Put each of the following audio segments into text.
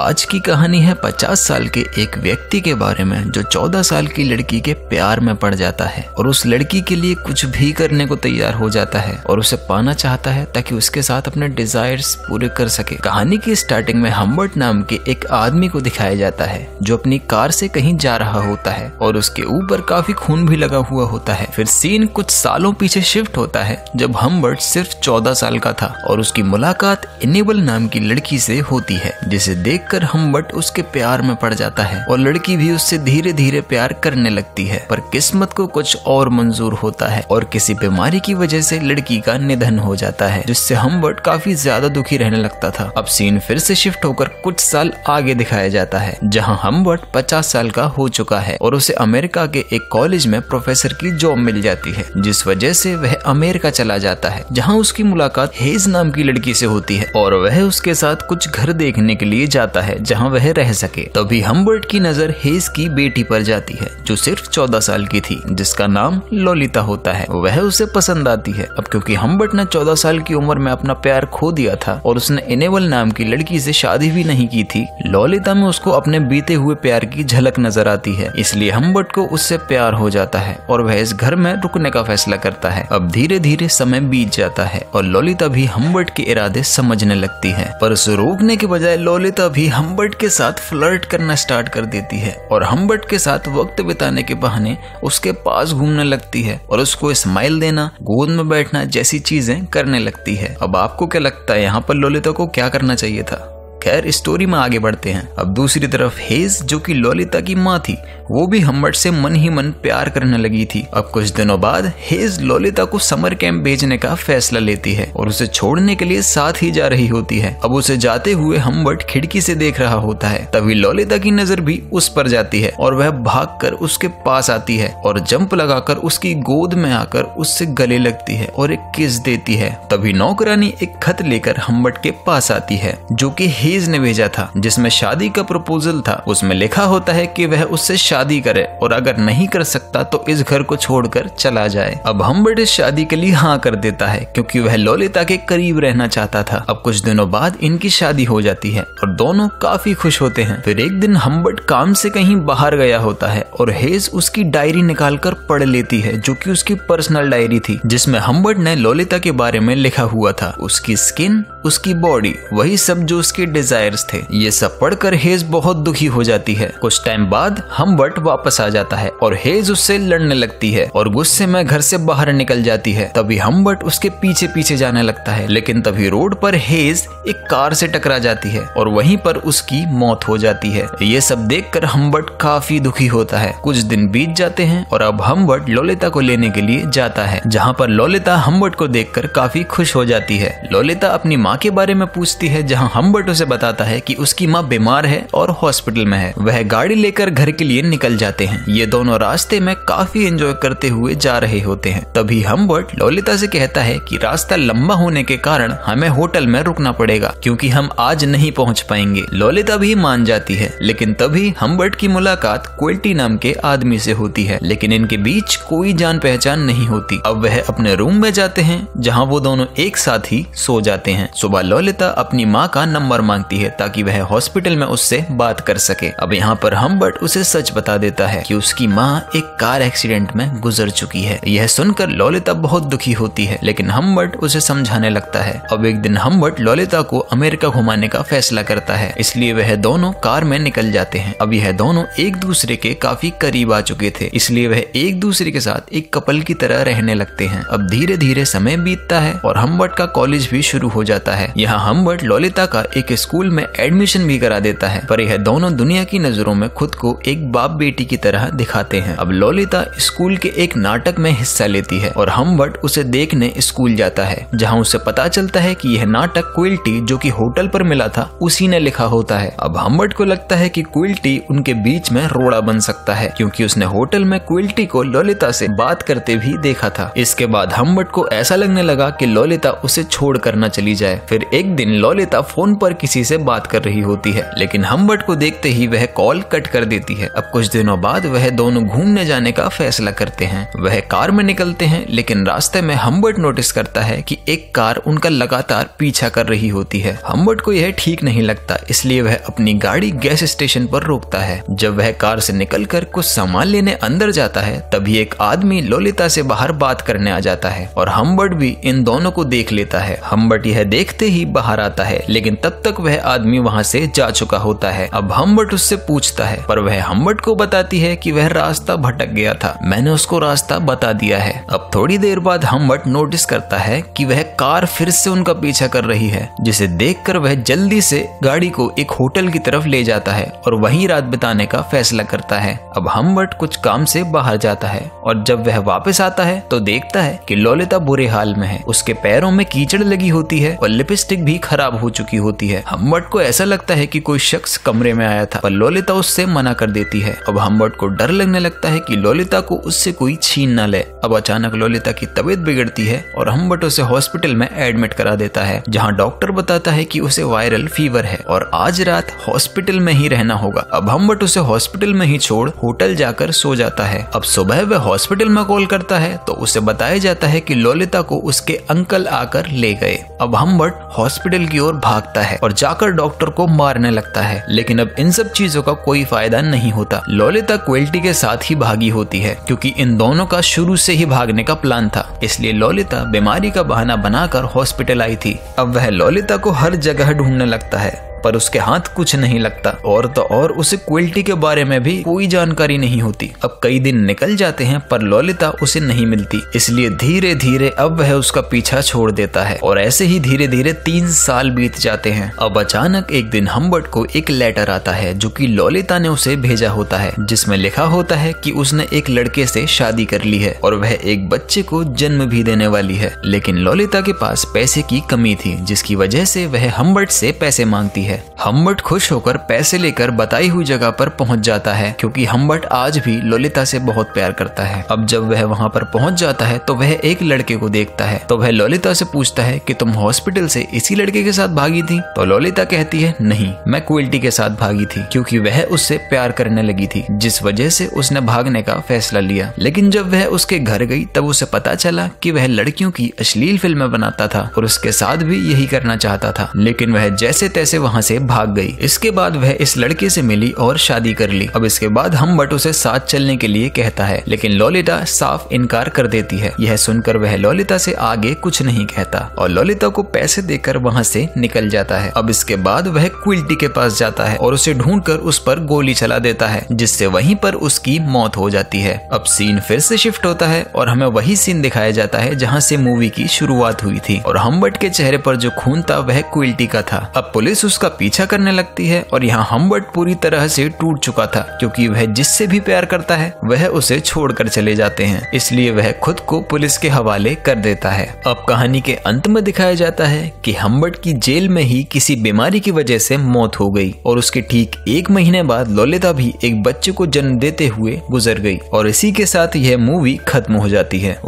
आज की कहानी है 50 साल के एक व्यक्ति के बारे में जो 14 साल की लड़की के प्यार में पड़ जाता है और उस लड़की के लिए कुछ भी करने को तैयार हो जाता है और उसे पाना चाहता है ताकि उसके साथ अपने डिजायर्स पूरे कर सके। कहानी की स्टार्टिंग में हम्बर्ट नाम के एक आदमी को दिखाया जाता है जो अपनी कार से कहीं जा रहा होता है और उसके ऊपर काफी खून भी लगा हुआ होता है। फिर सीन कुछ सालों पीछे शिफ्ट होता है जब हम्बर्ट सिर्फ 14 साल का था और उसकी मुलाकात इनेबल नाम की लड़की से होती है, जिसे देखकर हम्बर्ट उसके प्यार में पड़ जाता है और लड़की भी उससे धीरे धीरे प्यार करने लगती है। पर किस्मत को कुछ और मंजूर होता है और किसी बीमारी की वजह से लड़की का निधन हो जाता है, जिससे हम्बर्ट काफी ज्यादा दुखी रहने लगता था। अब सीन फिर से शिफ्ट होकर कुछ साल आगे दिखाया जाता है जहाँ हम्बर्ट 50 साल का हो चुका है और उसे अमेरिका के एक कॉलेज में प्रोफेसर की जॉब मिल जाती है, जिस वजह से वह अमेरिका चला जाता है जहाँ उसकी मुलाकात हेज नाम की लड़की से होती है और वह उसके साथ कुछ घर देखने के लिए जाता है जहाँ वह रह सके। तभी हम्बर्ट की नजर हेज की बेटी पर जाती है जो सिर्फ 14 साल की थी, जिसका नाम लोलिता होता है। वह उसे पसंद आती है। अब क्योंकि हम्बर्ट ने 14 साल की उम्र में अपना प्यार खो दिया था और उसने इनेबल नाम की लड़की से शादी भी नहीं की थी, लोलिता में उसको अपने बीते हुए प्यार की झलक नजर आती है। इसलिए हम्बर्ट को उससे प्यार हो जाता है और वह इस घर में रुकने का फैसला करता है। अब धीरे धीरे समय बीत जाता है और लोलिता भी हम्बर्ट के इरादे समझने लगती है, पर उसे रोकने के बजाय लोलिता भी हम्बर्ट के साथ फ्लर्ट करना स्टार्ट कर देती है और हम्बर्ट के साथ वक्त बिताने के बहाने उसके पास घूमने लगती है और उसको स्माइल देना, गोद में बैठना जैसी चीजें करने लगती है। अब आपको क्या लगता है यहाँ पर लोलिता को क्या करना चाहिए था? खैर स्टोरी में आगे बढ़ते हैं। अब दूसरी तरफ हेज जो कि लोलिता की माँ थी, वो भी हम्बर्ट से मन ही मन प्यार करने लगी थी। अब कुछ दिनों बाद हेज लोलिता को समर कैंप भेजने का फैसला लेती है और उसे छोड़ने के लिए साथ ही जा रही होती है। अब उसे जाते हुए हम्बर्ट खिड़की से देख रहा होता है, तभी लोलिता की नजर भी उस पर जाती है और वह भागकर उसके पास आती है और जंप लगाकर उसकी गोद में आकर उससे गले लगती है और एक किस देती है। तभी नौकरानी एक खत लेकर हम्बर्ट के पास आती है जो कि हेज ने भेजा था, जिसमें शादी का प्रपोजल था। उसमें लिखा होता है कि वह उससे शादी करे और अगर नहीं कर सकता तो इस घर को छोड़कर चला जाए। अब हम्बर्ट इस शादी के लिए हाँ कर देता है क्योंकि वह लोलिता के करीब रहना चाहता था। अब कुछ दिनों बाद इनकी शादी हो जाती है और दोनों काफी खुश होते हैं। फिर एक दिन हम्बर्ट काम से कहीं बाहर गया होता है और हेज उसकी डायरी निकालकर पढ़ लेती है जो कि उसकी पर्सनल डायरी थी, जिसमें हम्बर्ट ने लोलिता के बारे में लिखा हुआ था। उसकी स्किन, उसकी बॉडी, वही सब जो उसके डिजायर्स थे। ये सब पढ़कर हेज बहुत दुखी हो जाती है। कुछ टाइम बाद हम्बर्ट वापस आ जाता है और हेज उससे लड़ने लगती है और गुस्से में घर से बाहर निकल जाती है। तभी हम्बर्ट उसके पीछे पीछे जाने लगता है, लेकिन तभी रोड पर हेज एक कार से टकरा जाती है और वहीं पर उसकी मौत हो जाती है। ये सब देखकर हम्बर्ट काफी दुखी होता है। कुछ दिन बीत जाते हैं और अब हम्बर्ट लोलिता को लेने के लिए जाता है, जहाँ पर लोलिता हम्बर्ट को देखकर काफी खुश हो जाती है। लोलिता अपनी माँ के बारे में पूछती है, जहाँ हम्बर्ट उसे बताता है कि उसकी माँ बीमार है और हॉस्पिटल में है। वह गाड़ी लेकर घर के लिए निकल जाते हैं। ये दोनों रास्ते में काफी एंजॉय करते हुए जा रहे होते हैं। तभी हम्बर्ट लोलिता से कहता है कि रास्ता लंबा होने के कारण हमें होटल में रुकना पड़ेगा क्योंकि हम आज नहीं पहुंच पाएंगे। लोलिता भी मान जाती है, लेकिन तभी हम्बर्ट की मुलाकात क्विल्टी नाम के आदमी से होती है, लेकिन इनके बीच कोई जान पहचान नहीं होती। अब वह अपने रूम में जाते हैं जहाँ वो दोनों एक साथ ही सो जाते हैं। सुबह लोलिता अपनी माँ का नंबर मांगती है ताकि वह हॉस्पिटल में उससे बात कर सके। अब यहाँ पर हम्बर्ट उसे सच बता देता है कि उसकी माँ एक कार एक्सीडेंट में गुजर चुकी है। यह सुनकर लोलिता बहुत दुखी होती है, लेकिन हम्बर्ट उसे समझाने लगता है। अब एक दिन हम्बर्ट लोलिता को अमेरिका घुमाने का फैसला करता है, इसलिए वह दोनों कार में निकल जाते हैं। अब यह दोनों एक दूसरे के काफी करीब आ चुके थे, इसलिए वह एक दूसरे के साथ एक कपल की तरह रहने लगते हैं। अब धीरे धीरे समय बीतता है और हम्बर्ट का कॉलेज भी शुरू हो जाता है। यहाँ हम्बर्ट लोलिता का एक स्कूल में एडमिशन भी करा देता है, पर यह दोनों दुनिया की नजरों में खुद को एक बाप बेटी की तरह दिखाते हैं। अब लोलिता स्कूल के एक नाटक में हिस्सा लेती है और हम्बर्ट उसे देखने स्कूल जाता है, जहाँ उसे पता चलता है कि यह नाटक क्विल्टी जो कि होटल पर मिला था उसी ने लिखा होता है। अब हम्बर्ट को लगता है कि क्विल्टी उनके बीच में रोड़ा बन सकता है क्योंकि उसने होटल में क्विल्टी को लोलिता से बात करते भी देखा था। इसके बाद हम्बर्ट को ऐसा लगने लगा कि लोलिता उसे छोड़ कर न चली जाए फिर एक दिन ललिता फोन पर किसी से बात कर रही होती है, लेकिन हम्बर्ट को देखते ही वह कॉल कट कर देती है। अब कुछ दिनों बाद वह दोनों घूमने जाने का फैसला करते हैं। वह कार में निकलते हैं, लेकिन रास्ते में हम्बर्ट नोटिस करता है कि एक कार उनका लगातार पीछा कर रही होती है। हम्बर्ट को यह ठीक नहीं लगता, इसलिए वह अपनी गाड़ी गैस स्टेशन पर रोकता है। जब वह कार से निकलकर कुछ सामान लेने अंदर जाता है, तभी एक आदमी ललिता से बाहर बात करने आ जाता है और हम्बर्ट भी इन दोनों को देख लेता है। हम्बर्ट यह देखते ही बाहर आता है, लेकिन तब तक वह आदमी वहाँ से जा चुका होता है। अब हम्बर्ट उससे पूछता है, पर वह हम्बर्ट को बताती है कि वह रास्ता भटक गया था, मैंने उसको रास्ता बता दिया है। अब थोड़ी देर बाद हम्बर्ट नोटिस करता है कि वह कार फिर से उनका पीछा कर रही है, जिसे देखकर वह जल्दी से गाड़ी को एक होटल की तरफ ले जाता है और वहीं रात बिताने का फैसला करता है। अब हम्बर्ट कुछ काम से बाहर जाता है और जब वह वापस आता है तो देखता है कि ललिता बुरे हाल में है। उसके पैरों में कीचड़ लगी होती है और लिपस्टिक भी खराब हो चुकी होती है। हम्बर्ट को ऐसा लगता है कि कोई शख्स कमरे में आया था, पर ललिता उससे मना कर देती है। अब हम्बर्ट को डर लगने लगता है कि ललिता को उससे कोई छीन न ले। अब अचानक ललिता की तबीयत बिगड़ती है और हम्बर्ट उसे हॉस्पिटल में एडमिट करा देता है, जहाँ डॉक्टर बताता है कि उसे वायरल फीवर है और आज रात हॉस्पिटल में ही रहना होगा। अब हम्बर्ट उसे हॉस्पिटल में ही छोड़ होटल जाकर सो जाता है। अब सुबह वह हॉस्पिटल में कॉल करता है तो उसे बताया जाता है कि ललिता को उसके अंकल आकर ले गए। अब हम्बर्ट हॉस्पिटल की ओर भागता है और जाकर डॉक्टर को मारने लगता है, लेकिन अब इन सब चीजों का कोई फायदा नहीं होता। ललिता क्वेल्टी के साथ ही भागी होती है, क्योंकि इन दोनों का शुरू से ही भागने का प्लान था, इसलिए ललिता बीमारी का बहाना बनाकर हॉस्पिटल आई थी। अब वह ललिता को हर जगह ढूंढने लगता है, पर उसके हाथ कुछ नहीं लगता और तो और उसे क्वेल्टी के बारे में भी कोई जानकारी नहीं होती। अब कई दिन निकल जाते हैं पर ललिता उसे नहीं मिलती, इसलिए धीरे धीरे अब वह उसका पीछा छोड़ देता है और ऐसे ही धीरे धीरे 3 साल बीत जाते हैं। अब अचानक एक दिन हम्बर्ट को एक लेटर आता है जो कि ललिता ने उसे भेजा होता है, जिसमें लिखा होता है कि उसने एक लड़के से शादी कर ली है और वह एक बच्चे को जन्म भी देने वाली है, लेकिन ललिता के पास पैसे की कमी थी, जिसकी वजह से वह हम्बर्ट से पैसे मांगती है। हम्बर्ट खुश होकर पैसे लेकर बताई हुई जगह पर पहुंच जाता है, क्योंकि हम्बर्ट आज भी ललिता से बहुत प्यार करता है। अब जब वह वहां पर पहुंच जाता है तो वह एक लड़के को देखता है, तो वह ललिता से पूछता है कि तुम हॉस्पिटल से इसी लड़के के साथ भागी थी? तो ललिता कहती है, नहीं, मैं क्वेल्टी के साथ भागी थी, क्योंकि वह उससे प्यार करने लगी थी, जिस वजह से उसने भागने का फैसला लिया। लेकिन जब वह उसके घर गई तब उसे पता चला कि वह लड़कियों की अश्लील फिल्में बनाता था और उसके साथ भी यही करना चाहता था, लेकिन वह जैसे तैसे वहां से भाग गई। इसके बाद वह इस लड़के से मिली और शादी कर ली। अब इसके बाद हम्बर्ट उसे साथ चलने के लिए कहता है, लेकिन ललिता साफ इनकार कर देती है। यह सुनकर वह ललिता से आगे कुछ नहीं कहता और ललिता को पैसे देकर वहां से निकल जाता है। अब इसके बाद वह क्वेल्टी के पास जाता है और उसे ढूंढकर उस पर गोली चला देता है, जिससे वहीं पर उसकी मौत हो जाती है। अब सीन फिर से शिफ्ट होता है और हमें वही सीन दिखाया जाता है जहाँ से मूवी की शुरुआत हुई थी और हम्बर्ट के चेहरे पर जो खून था वह क्वेल्टी का था। अब पुलिस उसका पीछा करने लगती है और यहाँ हम्बर्ट पूरी तरह से टूट चुका था, क्योंकि वह जिससे भी प्यार करता है वह उसे छोड़कर चले जाते हैं, इसलिए वह खुद को पुलिस के हवाले कर देता है। अब कहानी के अंत में दिखाया जाता है कि हम्बर्ट की जेल में ही किसी बीमारी की वजह से मौत हो गई और उसके ठीक 1 महीने बाद ललिता भी एक बच्चे को जन्म देते हुए गुजर गई और इसी के साथ यह मूवी खत्म हो जाती है।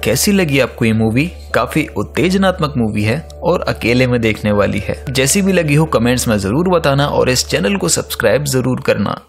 कैसी लगी आपको ये मूवी? काफी उत्तेजनात्मक मूवी है और अकेले में देखने वाली है। जैसी भी लगी हो कमेंट्स में जरूर बताना और इस चैनल को सब्सक्राइब जरूर करना।